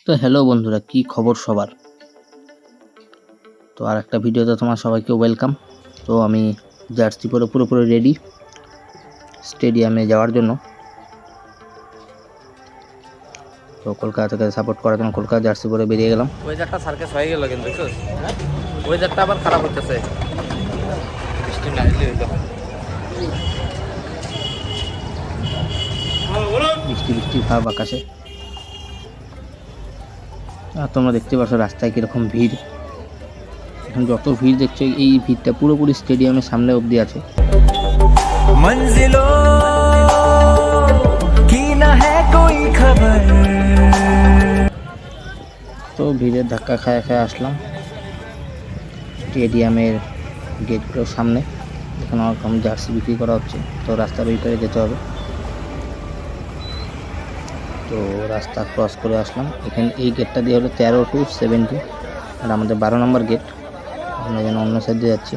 তো হ্যালো বন্ধুরা, কি খবর সবার? তো আর একটা ভিডিওতে তোমার সবাইকে ওয়েলকাম। তো আমি জার্সি পরে পুরোপুরি রেডি স্টেডিয়ামে যাওয়ার জন্য। তো কলকাতা থেকে সাপোর্ট করার জন্য কলকাতা জার্সি পরে বেরিয়ে গেলাম। ওয়েদারটা সার্কেস হয়ে গেল কিন্তু ওয়েদারটা আবার খারাপ হচ্ছে, বৃষ্টি নাইলে হইল। বৃষ্টি বৃষ্টি ভাব আকাশে। আর তোমরা দেখতে পাচ্ছ রাস্তায় কীরকম ভিড়। এখন যত ভিড় দেখছো, এই ভিড়টা পুরোপুরি স্টেডিয়ামের সামনে অবধি আছে। তো ভিড়ের ধাক্কা খায় খায় আসলাম স্টেডিয়ামের গেটগুলোর সামনে। এখানে অনেক জার্সি বিক্রি করা হচ্ছে, তো রাস্তার ওই পারে যেতে হবে। তো রাস্তা ক্রস করে আসলাম। এখানে এই গেটটা দিয়ে হলো 13 to 70, আর আমাদের 12 নম্বর গেট। আমরা যেন অন্য সাইড দিয়ে যাচ্ছি,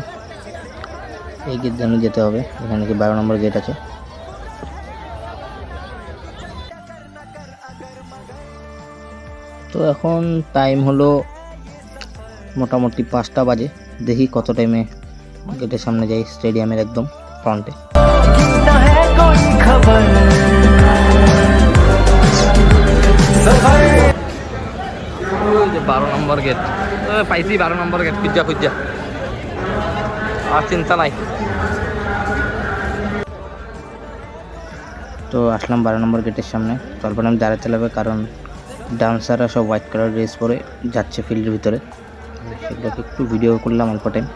এই গেট দিয়ে যেতে হবে। এখানে কি 12 নম্বর গেট আছে। তো এখন টাইম হলো মোটামুটি 5টা বাজে। দেখি কত টাইমে গেটের সামনে যাই, স্টেডিয়ামের একদম ফ্রন্টে। 12 নম্বর গেট পাইছি, 12 নম্বর গেট খুঁজা খুঁজা, আর চিন্তা নাই। তো আসলাম 12 নম্বর গেটের সামনে। তারপরে আমি দাঁড়াতে লাগবে, কারণ ডান্সাররা সব হোয়াইট কালার ড্রেস পরে যাচ্ছে ফিল্ডের ভিতরে। সেগুলোকে একটু ভিডিও করলাম অল্প টাইম।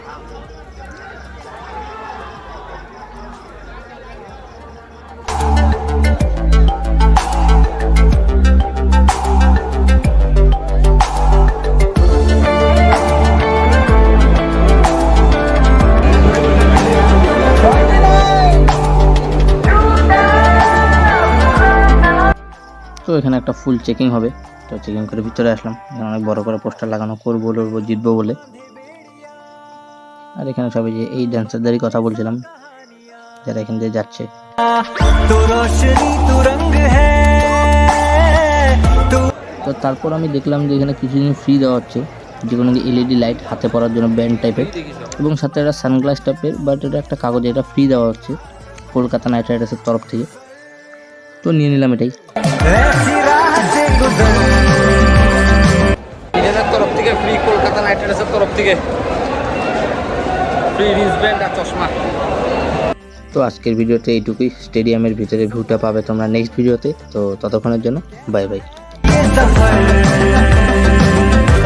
তো এখানে একটা ফুল চেকিং হবে, তো চেকিং করে ভিতরে আসলাম। এখানে অনেক বড় করে পোস্টার লাগানো, করবো লড়বো জিতবো বলে। আর এখানে সবাই যে এই ডান্সারদেরই কথা বলছিলাম, যারা এখান দিয়ে যাচ্ছে। তো তারপর আমি দেখলাম যে এখানে কিছু জিনিস ফ্রি দেওয়া হচ্ছে, যেগুলো এলইডি লাইট হাতে পরার জন্য ব্যান্ড টাইপের, এবং সাথে একটা সানগ্লাস টাইপের, বাট এটা একটা কাগজে, এটা ফ্রি দেওয়া হচ্ছে কলকাতা নাইট রাইডার্সের তরফ থেকে। তো নিয়ে নিলাম এটাই। তরফ থেকে ফ্রি, কলকাতা নাইট রাইডার্সের তরফ থেকে ফ্রি রিস্টব্যান্ড আর চশমা। তো আজকের ভিডিওতে এইটুকুই। স্টেডিয়ামের ভিতরে ভিউটা পাবে তোমরা নেক্সট ভিডিওতে। তো ততক্ষণের জন্য বাই বাই।